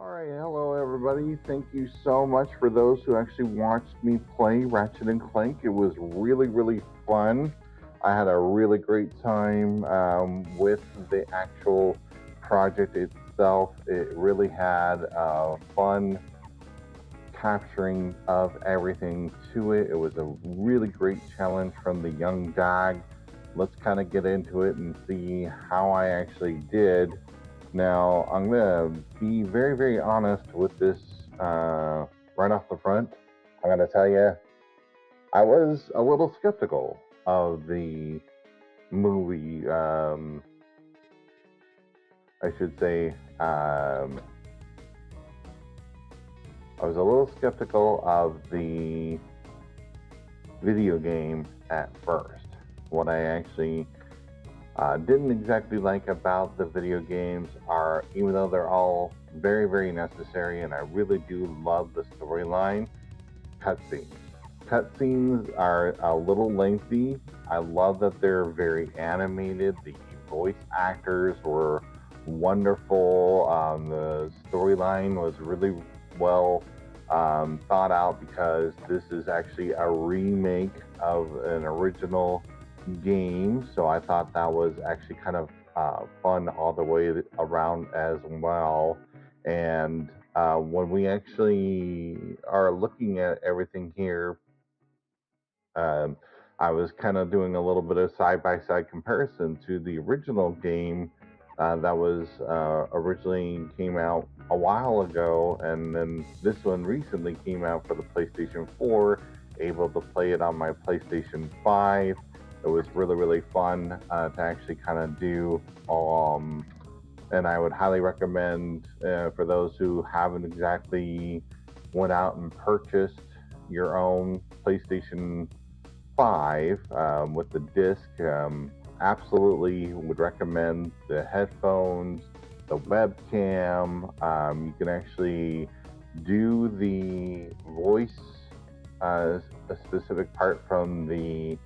All right, hello everybody. Thank you so much for those who actually watched me play Ratchet and Clank. It was really fun. I had a really great time with the actual project itself. It really had fun capturing of everything to it. It was a really great challenge from the young Dogg. Let's kind of get into it and see how I actually did. Now, I'm going to be very honest with this right off the front. I'm going to tell you, I was a little skeptical of the movie. I should say, I was a little skeptical of the video game at first. What I actually didn't exactly like about the video games are, even though they're all very necessary, and I really do love the storyline, cutscenes. Cutscenes are a little lengthy. I love that they're very animated. The voice actors were wonderful. The storyline was really well thought out because this is actually a remake of an original game. So I thought that was actually kind of fun all the way around as well. And when we actually are looking at everything here, um, I was kind of doing a little bit of side by side comparison to the original game that was originally came out a while ago, and then this one recently came out for the PlayStation 4. Able to play it on my PlayStation 5. It was really fun to actually kind of do. And I would highly recommend for those who haven't exactly went out and purchased your own PlayStation 5 with the disc. Absolutely would recommend the headphones, the webcam. You can actually do the voice, a specific part from the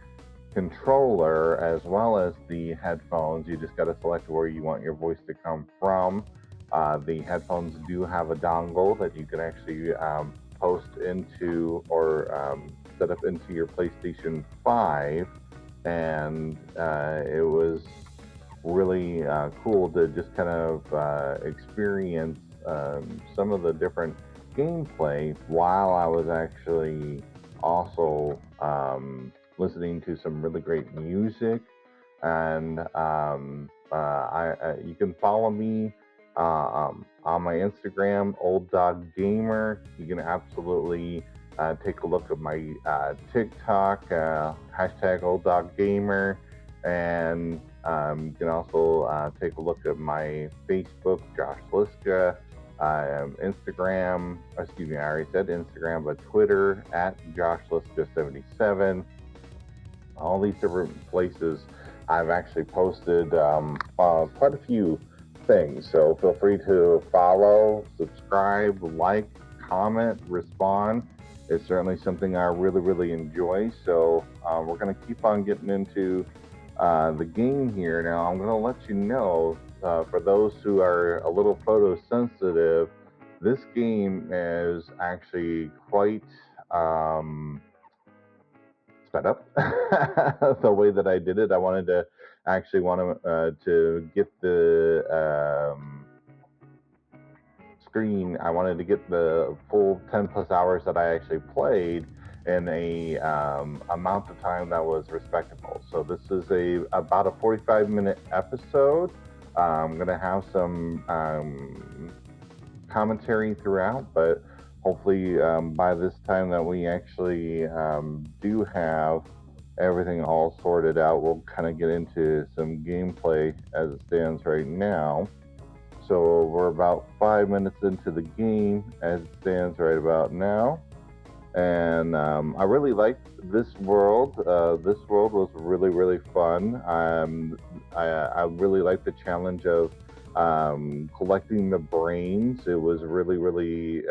controller as well as the headphones. You just got to select where you want your voice to come from. The headphones do have a dongle that you can actually post into or set up into your PlayStation 5, and it was really cool to just kind of experience some of the different gameplay while I was actually also listening to some really great music. And you can follow me on my Instagram, Old Dog Gamer. You can absolutely take a look at my TikTok, hashtag Old Dog Gamer, and you can also take a look at my Facebook, Josh Liska, Instagram, excuse me, I already said Instagram, but Twitter at Josh Liska77. All these different places I've actually posted quite a few things. So feel free to follow, subscribe, like, comment, respond. It's certainly something I really enjoy. So we're going to keep on getting into the game here. Now I'm going to let you know, for those who are a little photosensitive, this game is actually quite sped up. The way that I did it, I wanted to actually to get the screen. I wanted to get the full 10 plus hours that I actually played in a amount of time that was respectable. So this is about a 45-minute episode. I'm gonna have some commentary throughout, but hopefully by this time that we actually do have everything all sorted out, we'll kind of get into some gameplay as it stands right now. So we're about 5 minutes into the game as it stands right about now. And I really liked this world. This world was really fun. I really liked the challenge of collecting the brains. It was really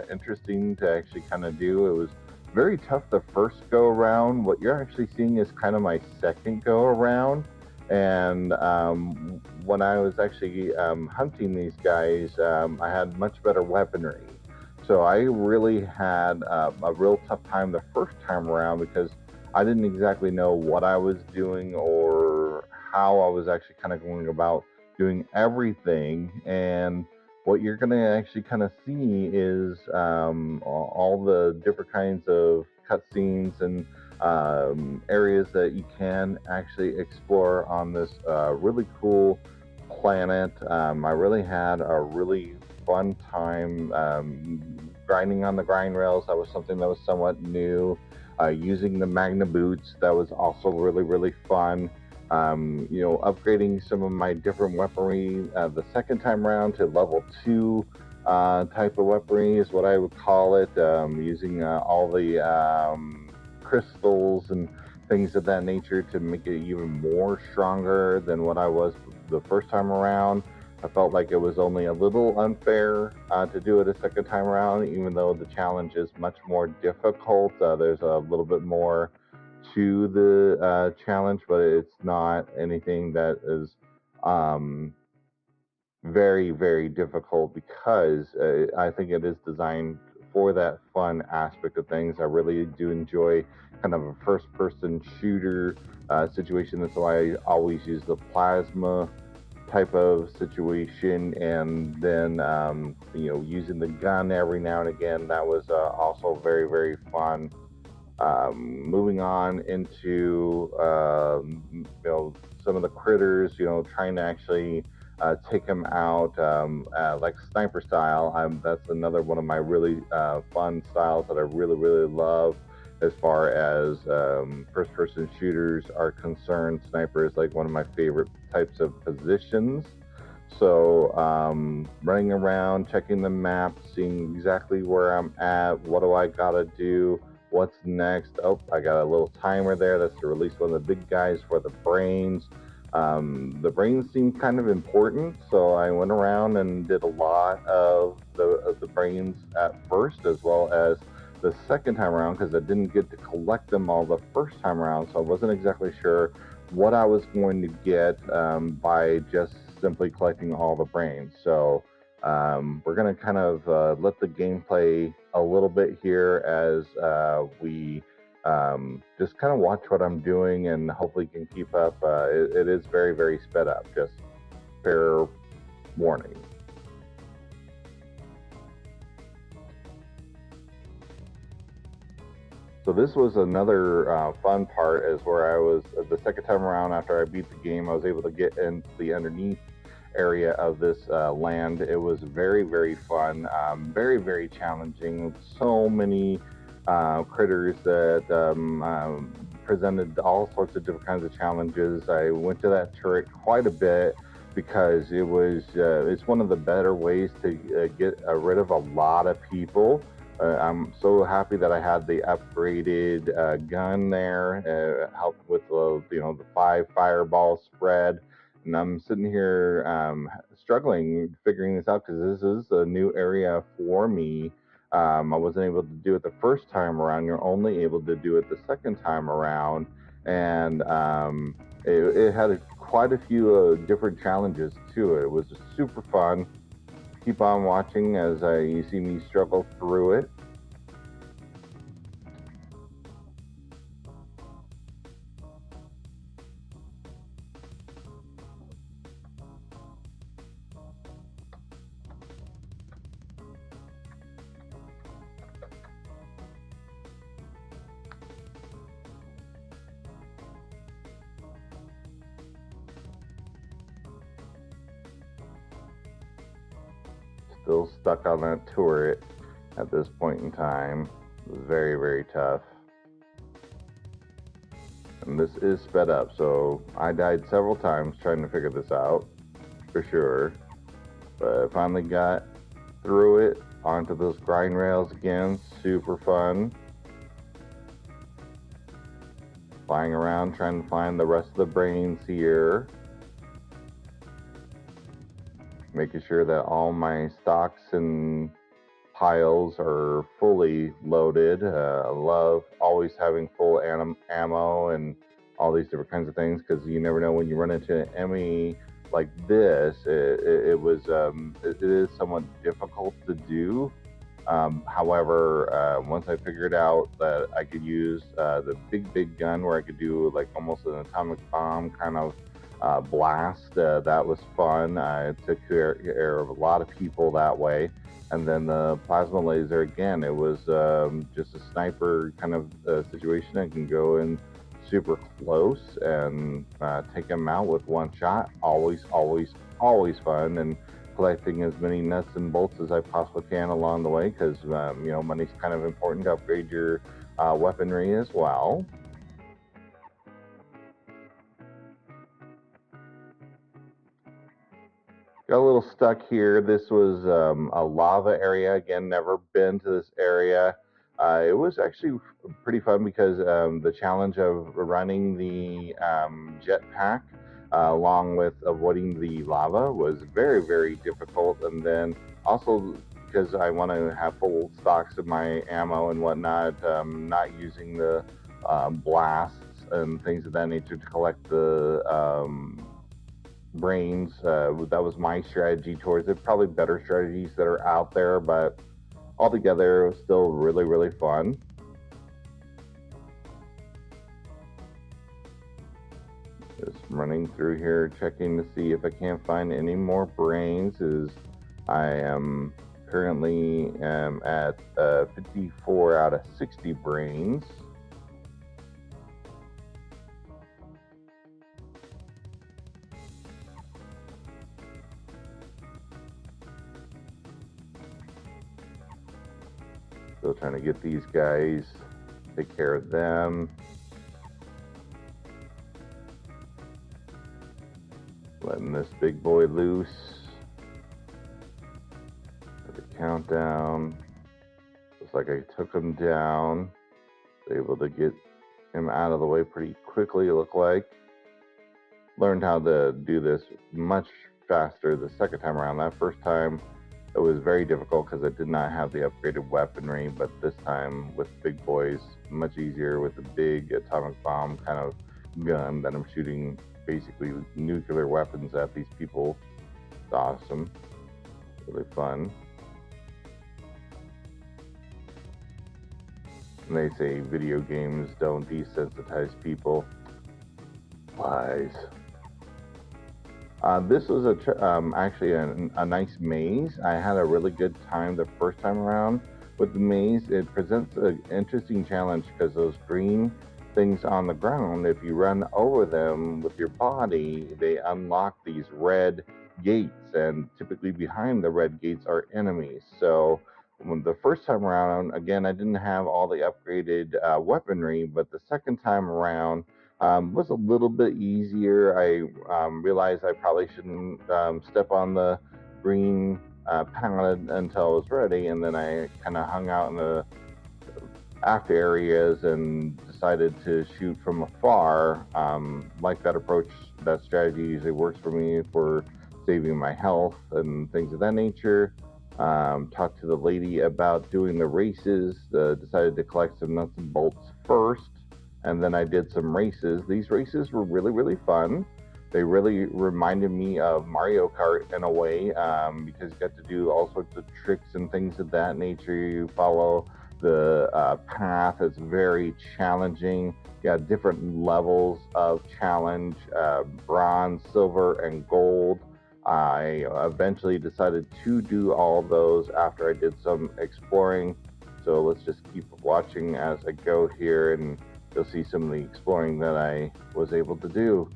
interesting to actually kind of do. It was very tough the first go around. What you're actually seeing is kind of my second go around. And when I was actually hunting these guys, I had much better weaponry. So I really had a real tough time the first time around because I didn't exactly know what I was doing or how I was actually kind of going about doing everything. And what you're going to actually kind of see is all the different kinds of cutscenes and areas that you can actually explore on this really cool planet. I really had a really fun time grinding on the grind rails. That was something that was somewhat new. Using the Magna boots, that was also really, really fun. Upgrading some of my different weaponry the second time around to level 2 type of weaponry is what I would call it. Using all the crystals and things of that nature to make it even more stronger than what I was the first time around. I felt like it was only a little unfair to do it a second time around, even though the challenge is much more difficult. There's a little bit more to the challenge, but it's not anything that is very, very difficult because I think it is designed for that fun aspect of things. I really do enjoy kind of a first person shooter situation. That's why I always use the plasma type of situation, and then using the gun every now and again. That was also very, very fun. Moving on into some of the critters, trying to actually take them out like sniper style. That's another one of my really fun styles that I really, really love. As far as first-person shooters are concerned, sniper is like one of my favorite types of positions. So running around, checking the map, seeing exactly where I'm at, what do I gotta do, what's next. Oh, I got a little timer there. That's to release one of the big guys for the brains. The brains seemed kind of important, so I went around and did a lot of the brains at first, as well as the second time around, because I didn't get to collect them all the first time around, so I wasn't exactly sure what I was going to get by just simply collecting all the brains. So we're going to kind of let the gameplay a little bit here as we just kind of watch what I'm doing and hopefully can keep up. It is very, very sped up, just fair warning. So this was another fun part, is where I was the second time around after I beat the game, I was able to get into the underneath area of this land. It was very, very fun, very, very challenging. So many critters that presented all sorts of different kinds of challenges. I went to that turret quite a bit because it's one of the better ways to get rid of a lot of people. I'm so happy that I had the upgraded gun there, helped with the 5 fireball spread. And I'm sitting here struggling figuring this out because this is a new area for me. I wasn't able to do it the first time around. You're only able to do it the second time around, and it had quite a few different challenges to it. It was super fun. Keep on watching as you see me struggle through it. Still stuck on that turret at this point in time. It was very, very tough. And this is sped up, so I died several times trying to figure this out, for sure. But I finally got through it, onto those grind rails again. Super fun. Flying around trying to find the rest of the brains here. Making sure that all my stocks and piles are fully loaded. I love always having full ammo and all these different kinds of things, because you never know when you run into an enemy like this, it is somewhat difficult to do. However, once I figured out that I could use the big gun where I could do like almost an atomic bomb kind of blast, that was fun. I took care of a lot of people that way. And then the plasma laser, again, it was just a sniper kind of situation. I can go in super close and take them out with one shot. Always fun. And collecting as many nuts and bolts as I possibly can along the way, because money's kind of important to upgrade your weaponry as well. Got a little stuck here. This was a lava area. Again, never been to this area. It was actually pretty fun because the challenge of running the jetpack along with avoiding the lava was very, very difficult. And then also because I want to have full stocks of my ammo and whatnot, not using the blasts and things of that nature to collect the brains. That was my strategy towards it. Probably better strategies that are out there, but altogether, it was still really, really fun. Just running through here, checking to see if I can't find any more brains. I am currently at 54 out of 60 brains. Still trying to get these guys, take care of them. Letting this big boy loose. At the countdown. Looks like I took him down. Able to get him out of the way pretty quickly, it looked like. Learned how to do this much faster the second time around. That first time, it was very difficult because I did not have the upgraded weaponry, but this time with big boys, much easier with the big atomic bomb kind of gun that I'm shooting basically nuclear weapons at these people. It's awesome. Really fun. And they say video games don't desensitize people. Lies. This was actually a nice maze. I had a really good time the first time around with the maze. It presents an interesting challenge because those green things on the ground, if you run over them with your body, they unlock these red gates, and typically behind the red gates are enemies. So when the first time around, again, I didn't have all the upgraded weaponry, but the second time around, was a little bit easier. I realized I probably shouldn't step on the green pallet until I was ready, and then I kind of hung out in the after areas and decided to shoot from afar. Like that approach, that strategy usually works for me for saving my health and things of that nature. Talked to the lady about doing the races, decided to collect some nuts and bolts first, and then I did some races. These races were really, really fun. They really reminded me of Mario Kart in a way, because you got to do all sorts of tricks and things of that nature. You follow the path. It's very challenging. You got different levels of challenge, bronze, silver, and gold. I eventually decided to do all those after I did some exploring. So let's just keep watching as I go here, and you'll see some of the exploring that I was able to do.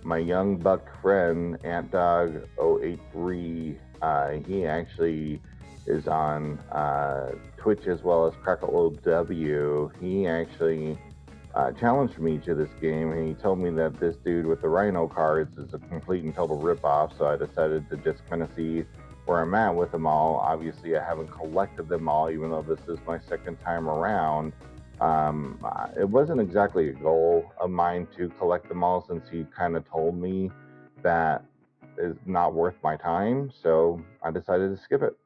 My young buck friend, Ant Dogg 083, he actually is on Twitch as well as CrackleOW. He actually challenged me to this game, and he told me that this dude with the Rhino cards is a complete and total ripoff. So I decided to just kind of see where I'm at with them all. Obviously, I haven't collected them all, even though this is my second time around. It wasn't exactly a goal of mine to collect them all, since he kind of told me that is not worth my time. So I decided to skip it.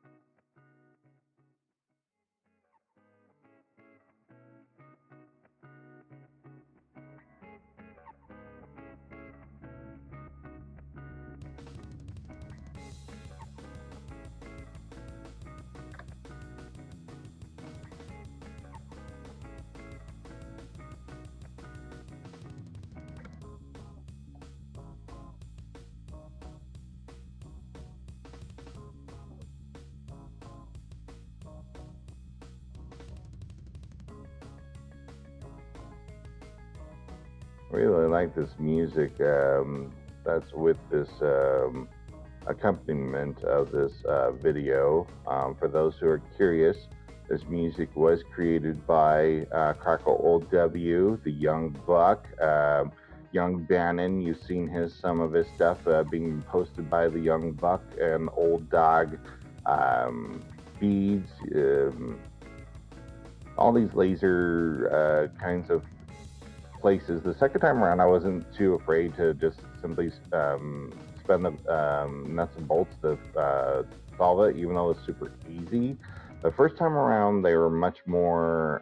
Really like this music that's with this accompaniment of this video. For those who are curious, this music was created by CrackleOW, the Young Buck, Yung Banan. You've seen some of his stuff being posted by the Young Buck and Old Dogg beads. All these laser kinds of places. The second time around, I wasn't too afraid to just simply spend the nuts and bolts to solve it, even though it was super easy. The first time around, they were much more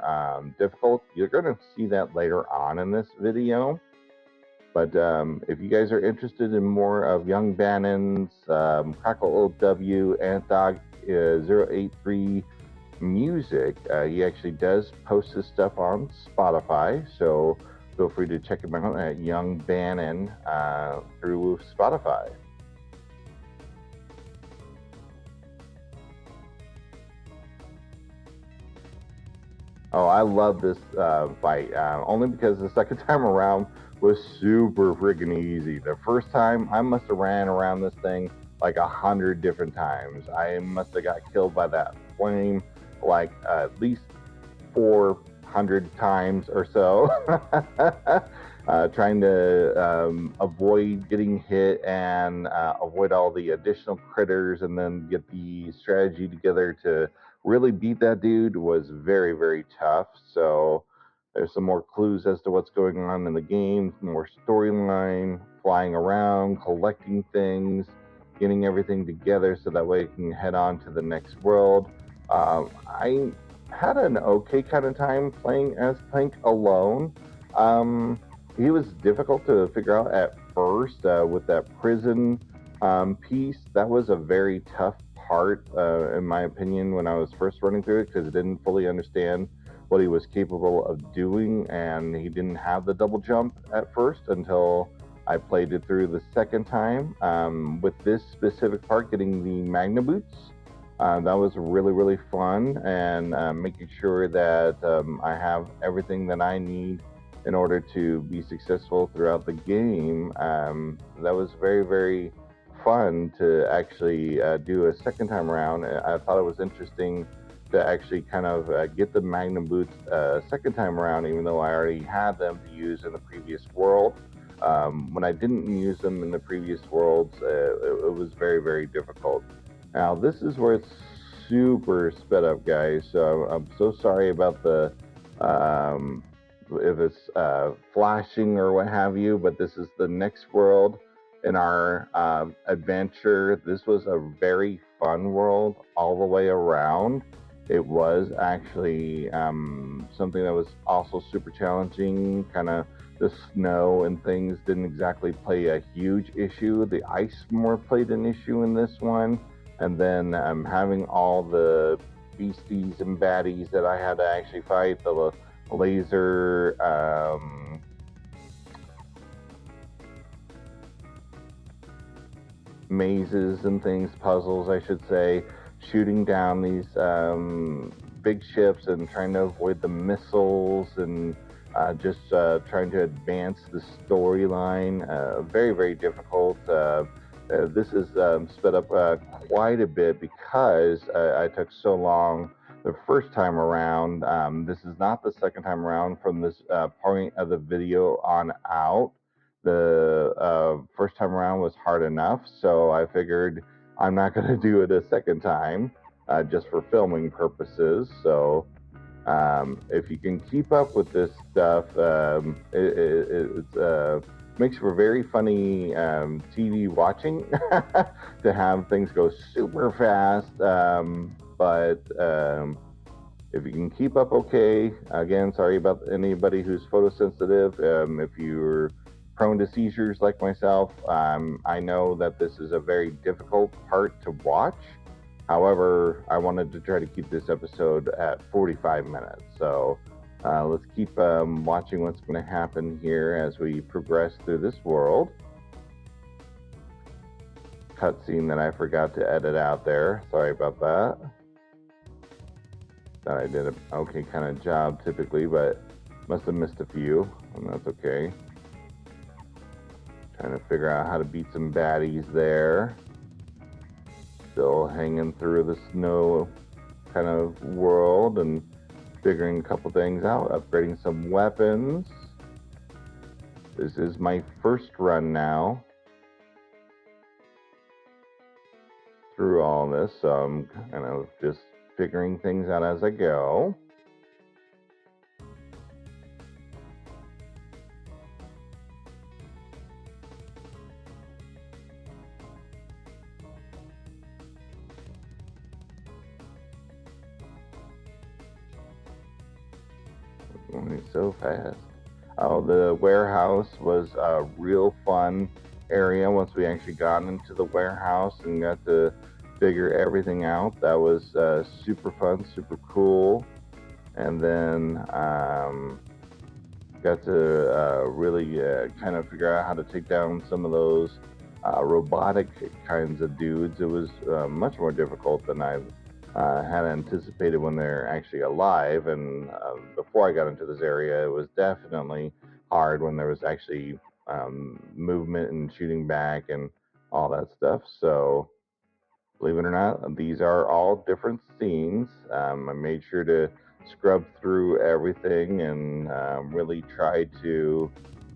difficult. You're going to see that later on in this video. But if you guys are interested in more of Yung Banan's CrackleOW and Dogg 083 music, he actually does post his stuff on Spotify. So feel free to check him out at Yung Banan through Spotify. Oh, I love this fight, only because the second time around was super freaking easy. The first time, I must have ran around this thing like 100 different times. I must have got killed by that flame like at least 400 times or so. Trying to avoid getting hit and avoid all the additional critters, and then get the strategy together to really beat that dude was very, very tough. So there's some more clues as to what's going on in the game, more storyline, flying around, collecting things, getting everything together so that way you can head on to the next world. I had an okay kind of time playing as Clank alone. He was difficult to figure out at first with that prison piece. That was a very tough part, in my opinion, when I was first running through it, because I didn't fully understand what he was capable of doing, and he didn't have the double jump at first until I played it through the second time. With this specific part, getting the Magna Boots, that was really, really fun, and making sure that I have everything that I need in order to be successful throughout the game. That was very, very fun to actually do a second time around. I thought it was interesting to actually kind of get the Magnum Boots second time around, even though I already had them to use in the previous world. When I didn't use them in the previous worlds, it was very, very difficult. Now, this is where it's super sped up, guys. So I'm so sorry about the if it's flashing or what have you, but this is the next world in our adventure. This was a very fun world all the way around. It was actually something that was also super challenging. Kind of the snow and things didn't exactly play a huge issue. The ice more played an issue in this one. And then having all the beasties and baddies that I had to actually fight, the laser mazes and things, puzzles, I should say, shooting down these big ships and trying to avoid the missiles and just trying to advance the storyline. Very, very difficult. this is sped up quite a bit because I took so long the first time around. This is not the second time around from this point of the video on out. The first time around was hard enough, so I figured I'm not going to do it a second time just for filming purposes. So if you can keep up with this stuff, it makes for very funny TV watching to have things go super fast. But if you can keep up okay, again, sorry about anybody who's photosensitive. If you're prone to seizures like myself, I know that this is a very difficult part to watch. However, I wanted to try to keep this episode at 45 minutes. So let's keep watching what's going to happen here as we progress through this world. Cutscene that I forgot to edit out there. Sorry about that. Thought I did an okay kind of job typically, but must have missed a few, and that's okay. Trying to figure out how to beat some baddies there. Still hanging through the snow kind of world and figuring a couple things out, upgrading some weapons. This is my first run now through all this, so I'm kind of just figuring things out as I go. Going so fast. Oh, the warehouse was a real fun area once we actually got into the warehouse and got to figure everything out. That was super fun, super cool. And then got to really kind of figure out how to take down some of those robotic kinds of dudes. It was much more difficult than I had anticipated when they're actually alive. And before I got into this area, it was definitely hard when there was actually movement and shooting back and all that stuff. So, believe it or not, these are all different scenes. I made sure to scrub through everything and really try to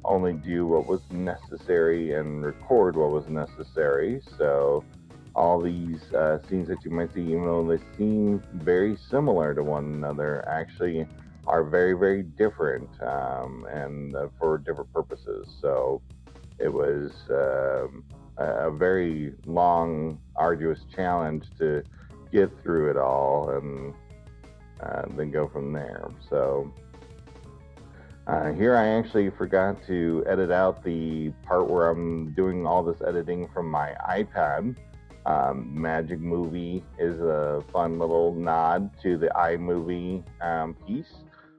only do what was necessary and record what was necessary. So, all these scenes that you might see, even though they seem very similar to one another, actually are very, very different and for different purposes. So it was a very long, arduous challenge to get through it all and then go from there. So here I actually forgot to edit out the part where I'm doing all this editing from my iPad. Magic Movie is a fun little nod to the iMovie piece.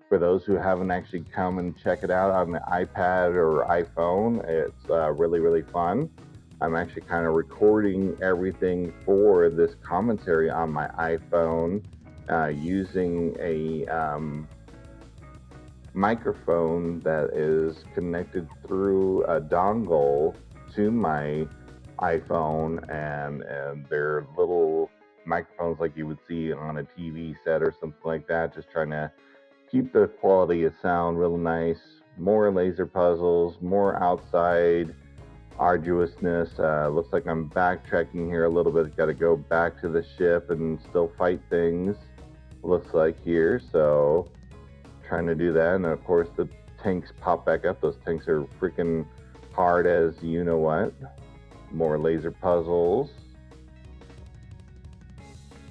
For those who haven't actually come and check it out on the iPad or iPhone, it's really, really fun. I'm actually kind of recording everything for this commentary on my iPhone using a microphone that is connected through a dongle to my iPhone, and they're little microphones like you would see on a TV set or something like that, just trying to keep the quality of sound real nice. More laser puzzles, more outside arduousness. Looks like I'm backtracking here a little bit. Got to go back to the ship and still fight things, looks like here. So trying to do that, and of course the tanks pop back up. Those tanks are freaking hard as you know what. More laser puzzles,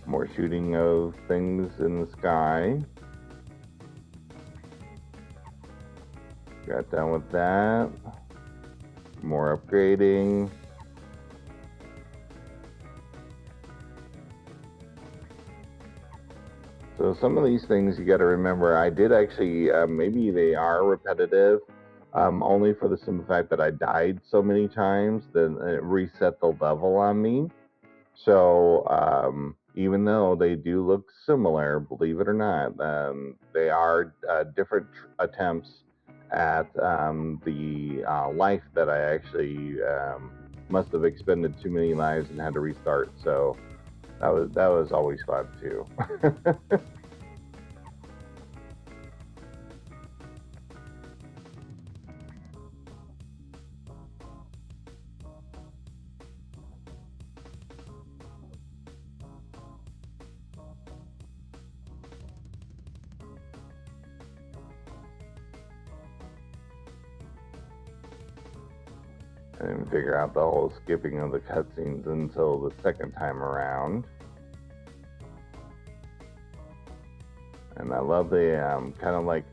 more shooting of things in the sky. Got done with that. More upgrading. So some of these things you got to remember, I did actually, maybe they are repetitive, only for the simple fact that I died so many times, then it reset the level on me. So even though they do look similar, believe it or not, they are different attempts at the life that I actually must have expended too many lives and had to restart. So that was always fun too. I didn't figure out the whole skipping of the cutscenes until the second time around. And I love the kind of like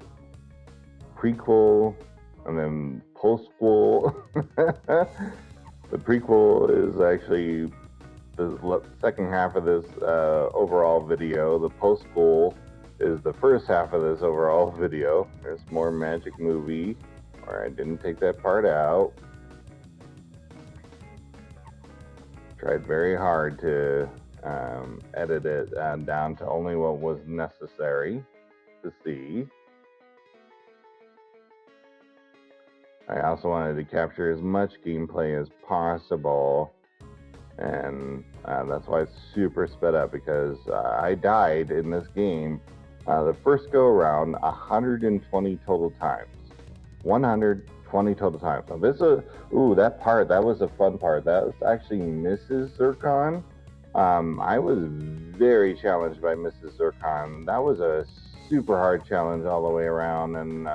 prequel and then postquel. The prequel is actually the second half of this overall video. The postquel is the first half of this overall video. There's more magic movie where I didn't take that part out. Tried very hard to edit it down to only what was necessary to see. I also wanted to capture as much gameplay as possible, and that's why it's super sped up, because I died in this game the first go around 120 total times. 120 total times. Now this is that part, that was a fun part. That was actually Mrs. Zircon. I was very challenged by Mrs. Zircon. That was a super hard challenge all the way around, and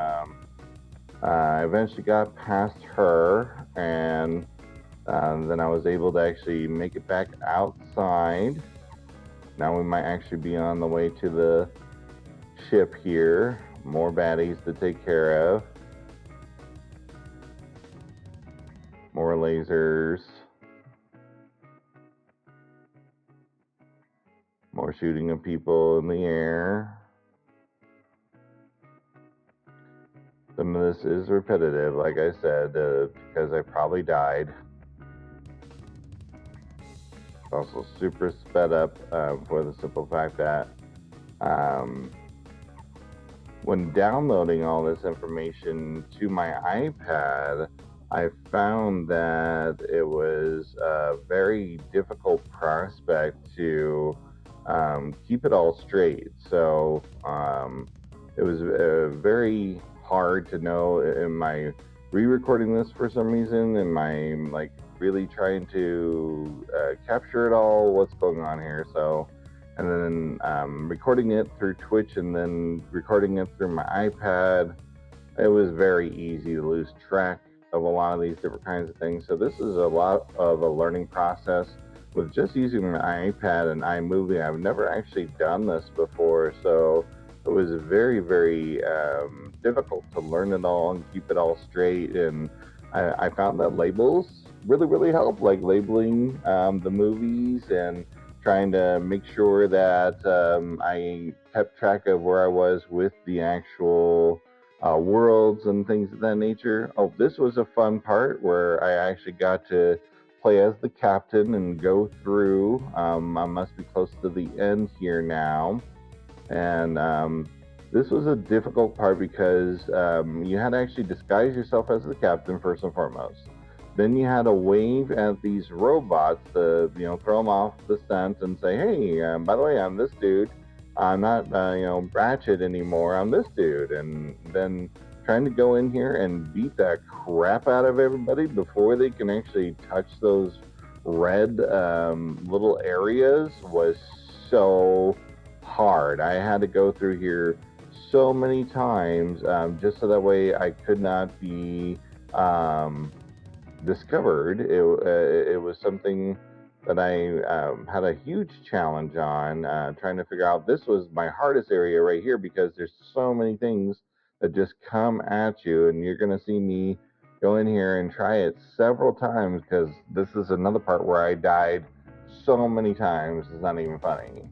I eventually got past her, and then I was able to actually make it back outside. Now we might actually be on the way to the ship here. More baddies to take care of. More lasers. More shooting of people in the air. Some of this is repetitive, like I said, because I probably died. Also super sped up for the simple fact that when downloading all this information to my iPad, I found that it was a very difficult prospect to keep it all straight. So it was very hard to know, am I re-recording this for some reason? Am I like really trying to capture it all? What's going on here? So, and then recording it through Twitch and then recording it through my iPad, it was very easy to lose track of a lot of these different kinds of things. So this is a lot of a learning process with just using my iPad and iMovie. I've never actually done this before, so it was very, very difficult to learn it all and keep it all straight. And I found that labels really, really help, like labeling the movies and trying to make sure that I kept track of where I was with the actual worlds and things of that nature. Oh, this was a fun part where I actually got to play as the captain and go through. I must be close to the end here now. And this was a difficult part because you had to actually disguise yourself as the captain first and foremost. Then you had to wave at these robots to, throw them off the scent and say, hey, by the way, I'm this dude. I'm not, Ratchet anymore. I'm this dude. And then trying to go in here and beat that crap out of everybody before they can actually touch those red little areas was so hard. I had to go through here so many times just so that way I could not be discovered. It was something that I had a huge challenge on, trying to figure out. This was my hardest area right here because there's so many things that just come at you, and you're going to see me go in here and try it several times because this is another part where I died so many times, it's not even funny.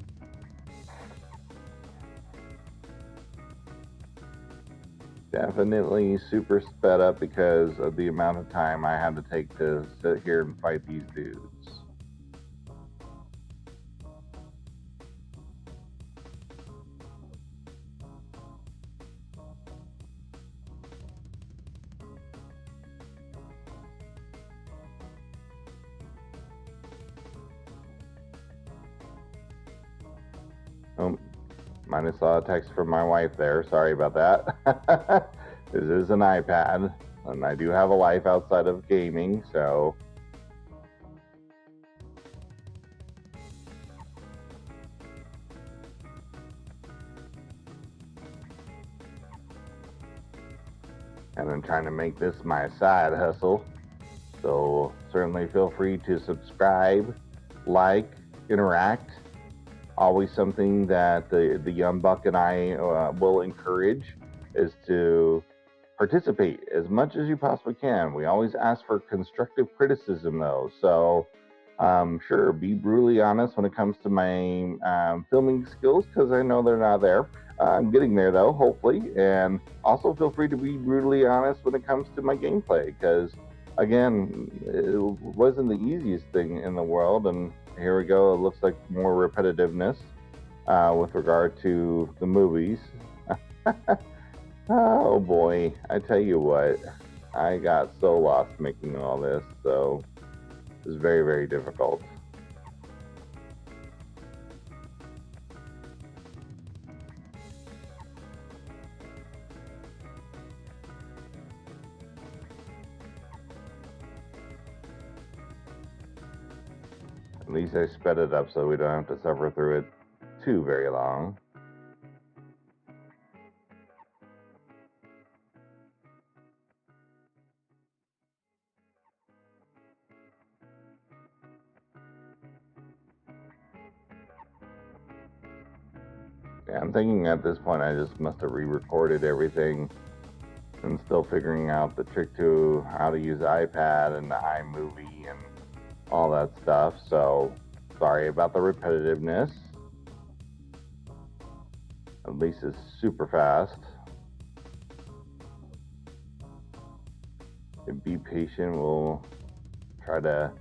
Definitely super sped up because of the amount of time I had to take to sit here and fight these dudes. Oh, might have saw a text from my wife there. Sorry about that. This is an iPad, and I do have a life outside of gaming, so. And I'm trying to make this my side hustle. So certainly feel free to subscribe, like, interact. Always something that the young buck and I will encourage is to participate as much as you possibly can. We always ask for constructive criticism, though. So, sure, be brutally honest when it comes to my filming skills, because I know they're not there. I'm getting there, though, hopefully. And also feel free to be brutally honest when it comes to my gameplay, because, again, it wasn't the easiest thing in the world. And here we go. It looks like more repetitiveness with regard to the movies. Oh boy, I tell you what, I got so lost making all this, so it was very, very difficult. At least I sped it up so we don't have to suffer through it too very long. Yeah, I'm thinking at this point I just must have re-recorded everything and still figuring out the trick to how to use the iPad and the iMovie and all that stuff. So sorry about the repetitiveness. At least it's super fast. And be patient. We'll try to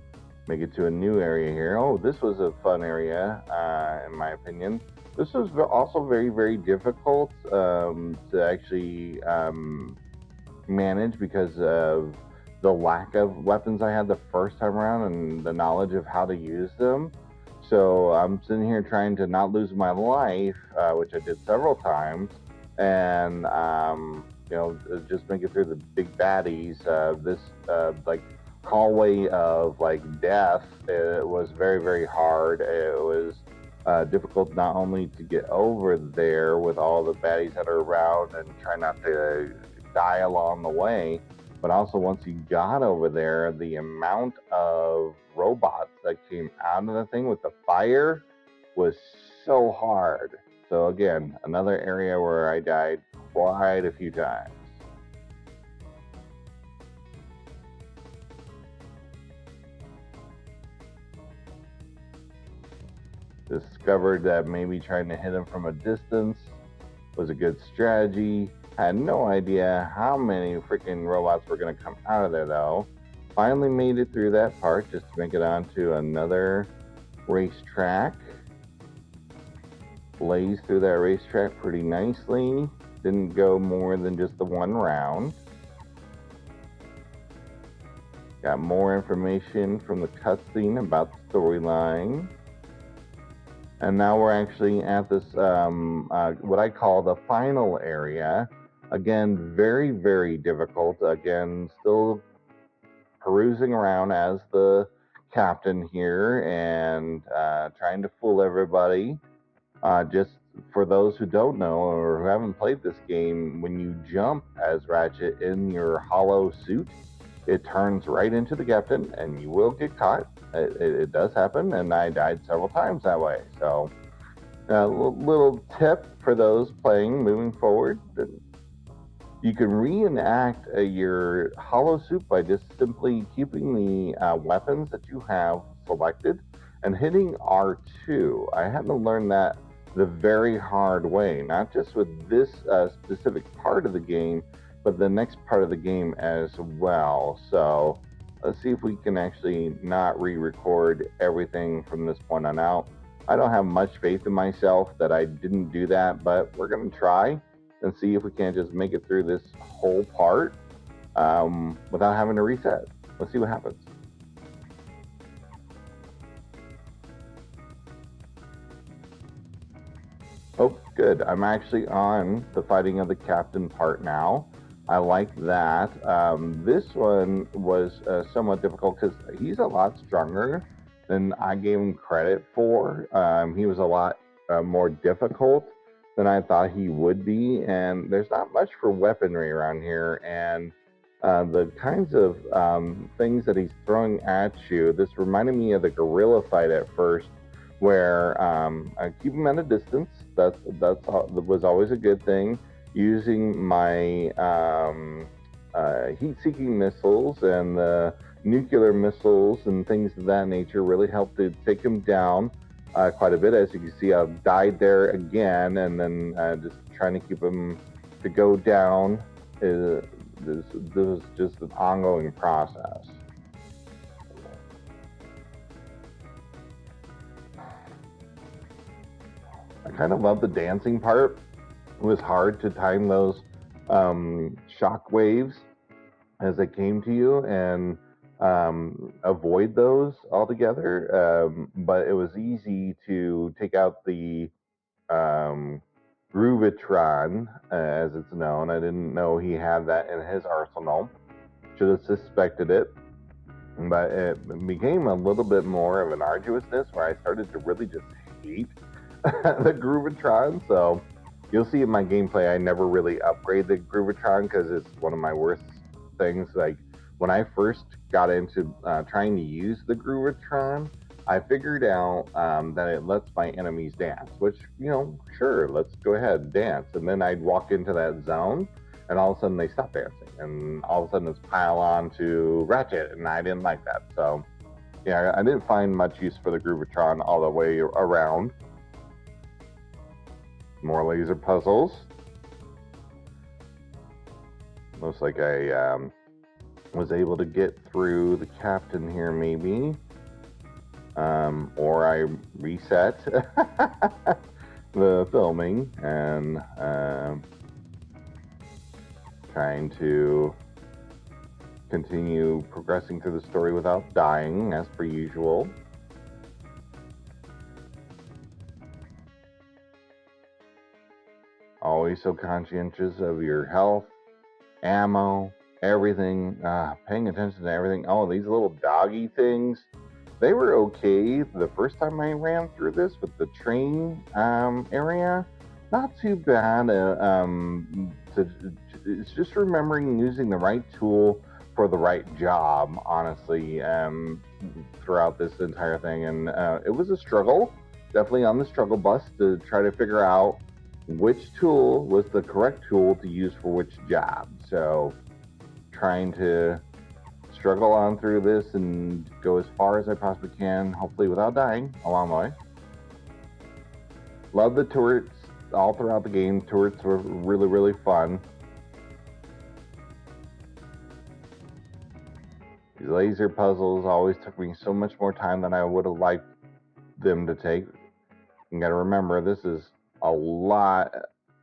make it to a new area here. Oh, this was a fun area, in my opinion. This was also very, very difficult to actually manage because of the lack of weapons I had the first time around and the knowledge of how to use them. So I'm sitting here trying to not lose my life, which I did several times, and just make it through the big baddies. This like hallway of like death, it was very, very hard. It was difficult not only to get over there with all the baddies that are around and try not to die along the way, but also once you got over there, the amount of robots that came out of the thing with the fire was so hard. So again, another area where I died quite a few times. Discovered that maybe trying to hit him from a distance was a good strategy. Had no idea how many freaking robots were going to come out of there, though. Finally made it through that part just to make it onto another racetrack. Blazed through that racetrack pretty nicely. Didn't go more than just the one round. Got more information from the cutscene about the storyline. And now we're actually at this, what I call the final area. Again, very, very difficult. Again, still perusing around as the captain here and trying to fool everybody. Just for those who don't know or who haven't played this game, when you jump as Ratchet in your hollow suit, it turns right into the captain and you will get caught. It does happen, and I died several times that way. So, a little tip for those playing moving forward: you can reenact your hollow suit by just simply keeping the weapons that you have selected and hitting R2. I had to learn that the very hard way, not just with this specific part of the game, but the next part of the game as well. So let's see if we can actually not re-record everything from this point on out. I don't have much faith in myself that I didn't do that, but we're going to try and see if we can't just make it through this whole part without having to reset. Let's see what happens. Good. I'm actually on the fighting of the captain part now. I like that. This one was somewhat difficult because he's a lot stronger than I gave him credit for. He was a lot more difficult than I thought he would be, and there's not much for weaponry around here. And the kinds of things that he's throwing at you, this reminded me of the gorilla fight at first, where I keep him at a distance. That was always a good thing. Using my heat-seeking missiles and the nuclear missiles and things of that nature really helped to take him down quite a bit. As you can see, I've died there again, and then just trying to keep him to go down. This is just an ongoing process. I kind of love the dancing part. It was hard to time those shock waves as they came to you and avoid those altogether. But it was easy to take out the Groovitron, as it's known. I didn't know he had that in his arsenal. Should have suspected it. But it became a little bit more of an arduousness where I started to really just hate the Groovitron. So you'll see in my gameplay, I never really upgrade the Groovitron because it's one of my worst things. Like when I first got into trying to use the Groovitron, I figured out that it lets my enemies dance, which, sure, let's go ahead and dance. And then I'd walk into that zone, and all of a sudden they stop dancing, and all of a sudden it's pile on to Ratchet, and I didn't like that. So, yeah, I didn't find much use for the Groovitron all the way around. More laser puzzles. Looks like I was able to get through the captain here, maybe. Or I reset the filming and trying to continue progressing through the story without dying, as per usual. Always so conscientious of your health, ammo, everything, paying attention to everything. Oh, these little doggy things, they were okay the first time I ran through this with the train area. Not too bad. It's just remembering using the right tool for the right job, honestly, throughout this entire thing. And it was a struggle, definitely on the struggle bus, to try to figure out which tool was the correct tool to use for which job. So trying to struggle on through this and go as far as I possibly can, hopefully without dying along the way. Love the turrets all throughout the game. Turrets were really, really fun. These laser puzzles always took me so much more time than I would have liked them to take. You gotta remember, this is a lot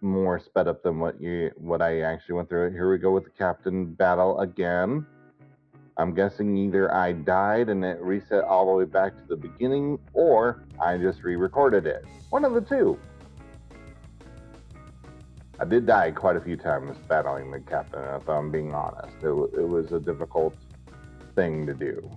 more sped up than what I actually went through. Here we go with the captain battle again. I'm guessing either I died and it reset all the way back to the beginning, or I just re-recorded it. One of the two. I did die quite a few times battling the captain, if I'm being honest. It was a difficult thing to do.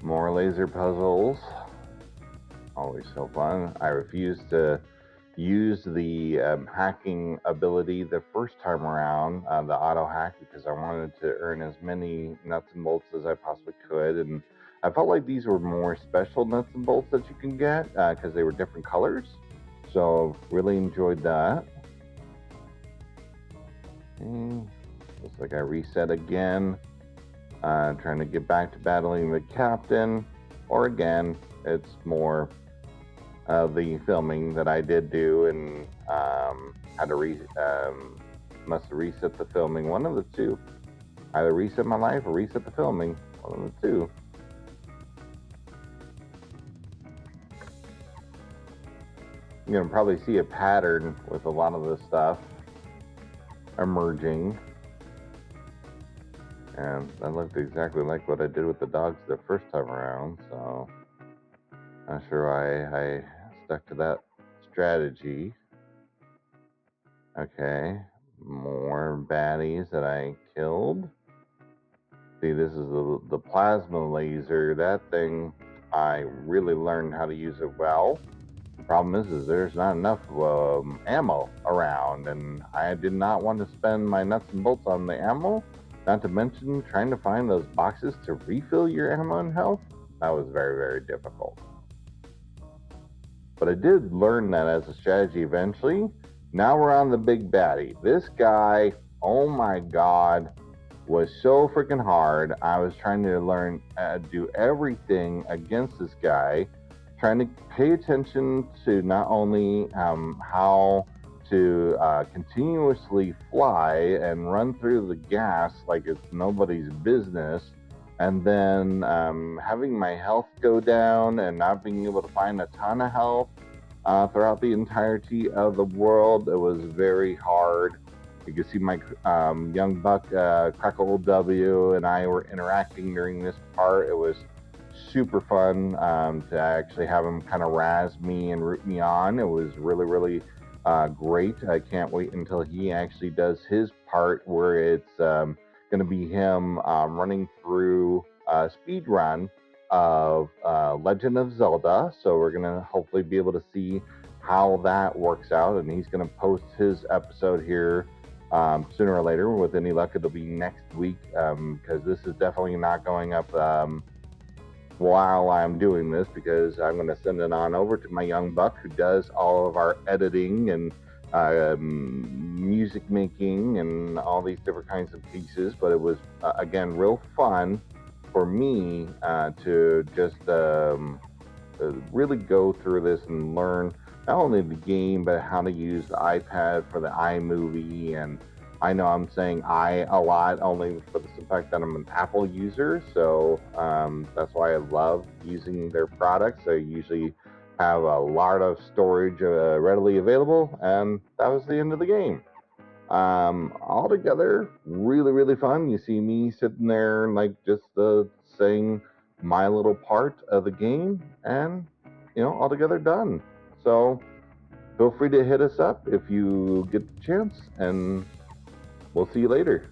More laser puzzles. Always so fun. I refuse to use the hacking ability the first time around, the auto hack, because I wanted to earn as many nuts and bolts as I possibly could. And I felt like these were more special nuts and bolts that you can get because they were different colors. So really enjoyed that. Okay. Looks like I reset again. Trying to get back to battling the captain. Or again, it's more the filming that I did do and had to must have reset the filming. One of the two. Either reset my life or reset the filming. One of the two. You're gonna probably see a pattern with a lot of this stuff emerging. And that looked exactly like what I did with the dogs the first time around, so not sure why I stuck to that strategy. Okay, more baddies that I killed. See, this is the plasma laser. That thing, I really learned how to use it well. The problem is there's not enough ammo around, and I did not want to spend my nuts and bolts on the ammo. Not to mention trying to find those boxes to refill your ammo and health. That was very, very difficult. But I did learn that as a strategy eventually. Now we're on the big baddie. This guy, oh my god, was so freaking hard. I was trying to learn do everything against this guy, trying to pay attention to not only how to continuously fly and run through the gas like it's nobody's business, and then having my health go down and not being able to find a ton of health throughout the entirety of the world. It was very hard. You can see my young buck, Crackle W, and I were interacting during this part. It was super fun to actually have him kind of razz me and root me on. It was really, really great. I can't wait until he actually does his part where it's going to be him running through a speed run of Legend of Zelda. So we're going to hopefully be able to see how that works out. And he's going to post his episode here sooner or later. With any luck, it'll be next week because this is definitely not going up while I'm doing this, because I'm going to send it on over to my young buck who does all of our editing and music making and all these different kinds of pieces. But it was again real fun for me to just really go through this and learn not only the game but how to use the iPad for the iMovie. And I know I'm saying I a lot only for the simple fact that I'm an Apple user, so that's why I love using their products. I usually have a lot of storage readily available, and that was the end of the game. Altogether, really, really fun. You see me sitting there and like just saying my little part of the game, and altogether done. So feel free to hit us up if you get the chance, and we'll see you later.